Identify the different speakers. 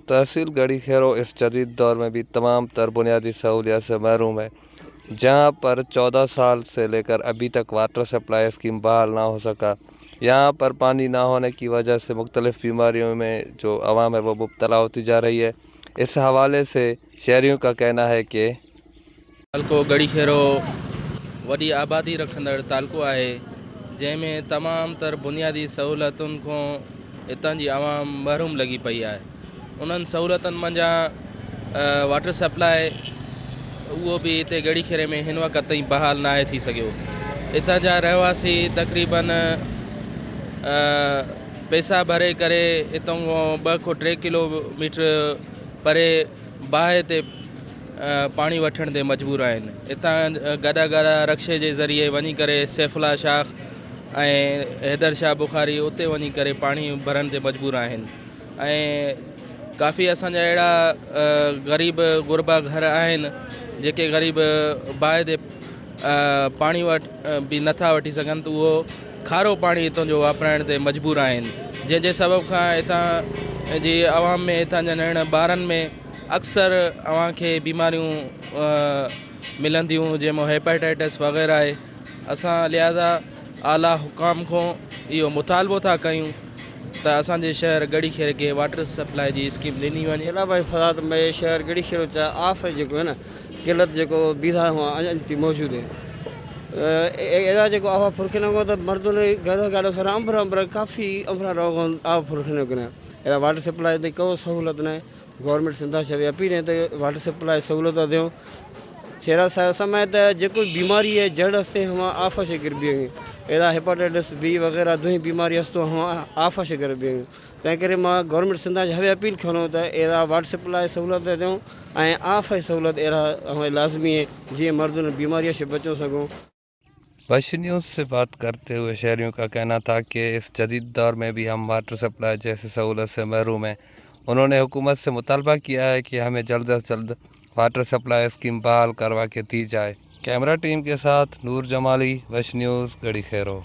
Speaker 1: तहसील गढ़ी खैरो इस जदीद दौर में भी तमाम तर बुनियादी सहूलियत से महरूम है, जहाँ पर 14 साल से लेकर अभी तक वाटर सप्लाई स्कीम बहाल ना हो सका। यहाँ पर पानी ना होने की वजह से मुख्तलिफ़ बीमारियों में जो आवाम है वो मुब्तला होती जा रही है। इस हवाले से शहरियों का कहना है कि
Speaker 2: तालको गढ़ी खेरो वॾी आबादी रखंदड़ तालको आहे, जंहिंमें तमाम तर बुनियादी सहूलियतुनि खां हितां जी आवाम महरूम लॻी पई आहे। उन्हनि सहूलियतुनि मंझां वाटर सप्लाई उहो बि हिते गढ़ी खेरे में हिन वक़्त ताईं बहाल नाहे थी सघियो। हितां जा रहवासी तक़रीबन पैसा भरे करे हितां खां 2 खां 3 किलोमीटर परे बाहि ते पाणी वठण ते मजबूर आहिनि। हितां गॾा रक्शे जे ज़रिए वञी करे सैफुल्ला शाख ऐं हैदर शाह बुखारी उते वञी करे पाणी भरण ते मजबूर आहिनि। ऐं काफ़ी असांजा अहिड़ा ग़रीब गुरबा घर आहिनि जेके ग़रीब बाहि ते पाणी बि नथा वठी सघनि, त उहो खारो पाणी हितां जो वापराइण ते मजबूर आहिनि, जंहिंजे सबब खां हितां जी आवाम में, हितां जा नंढा ॿारनि में अक्सर अव्हांखे बीमारियूं मिलंदियूं, जंहिंमें हेपेटाइटिस वग़ैरह आहे। असां लिहाज़ा आला हुकाम खां इहो मुतालबो था कयूं त असांजे शहर गढ़ी खेर खे वाटर सप्लाई जी स्कीम ॾिनी वञे।
Speaker 3: सैलाबाई फसाद में शहर गढ़ी खेरो चाहे आफ जेको है न किलत जेको बीधा हुआ अञा मौजूद है। एड़ा जेको आवा फुरखे न तो मर्दों ने गाड़ो सारा अंबर काफ़ी अंबरा रोग आवा फुरखे न करें। एड़ा वाटर सप्लाई ते को सहूलत न गवर्नमेंट सिंधा से अपील है तो वाटर सप्लाई सहूलत दें। शेरा समय जो बीमारी है जड़ से हम आफा से गिर भी एड़ा हेपाटाइटिस बी वगैरह दुई बीमारी तो हम आफा से गिर भी तैं मां गवर्नमेंट सिंधा हवे अपील करूँ तो एड़ा वाटर सप्लाई सहूलत दें ऐं आफ सहूलत एड़ा हमें लाजमी है जी मर्दों ने बीमारियों से बचो सकूँ।
Speaker 1: वश न्यूज़ से बात करते हुए शहरियों का कहना था कि इस जदीद दौर में भी हम वाटर सप्लाई जैसी सहूलत से महरूम हैं। उन्होंने हुकूमत से मुतालबा किया है कि हमें जल्द अज जल्द वाटर सप्लाई स्कीम बहाल करवा के दी जाए। कैमरा टीम के साथ नूर जमाली, वश न्यूज़, गढ़ी खैरो।